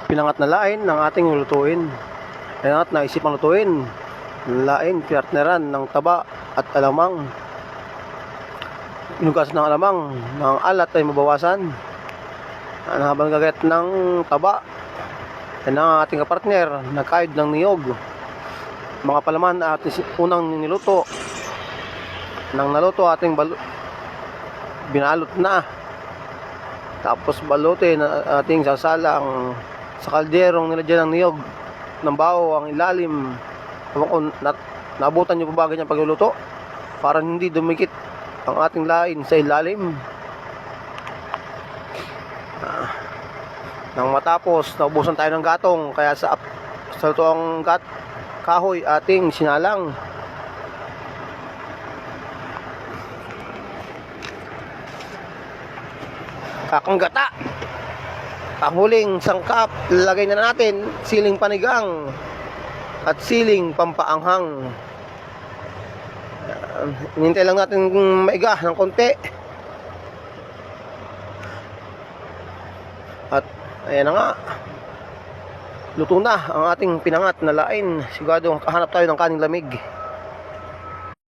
pinangat na lain ng ating lulutuin. Pinangat na isipang lutuin. Lain, pinartneran ng taba at alamang. Inugasan ng alamang, ng alat ay mabawasan. Habang gagayat ng taba, yan ang ating kapartner, nagkayod ng niyog. Mga palaman ating unang niluto. Nang naluto ating binalot na. Tapos balutin ating sasalang sa kalderong nilagyan ng niyog ng bao ang ilalim. Kung naabutan nyo pa ba ganyan pagluluto para hindi dumikit ang ating lain sa ilalim. Nang matapos naubusan tayo ng gatong, kaya sa lutoang kahoy ating sinalang. Kakanggata, ang huling sangkap, lalagay na natin siling panigang at siling pampaanghang. Hinintay lang natin maiga ng konti. At ayan na nga, luto na ang ating pinangat na lain. Sigurado kahanap tayo ng kaning lamig.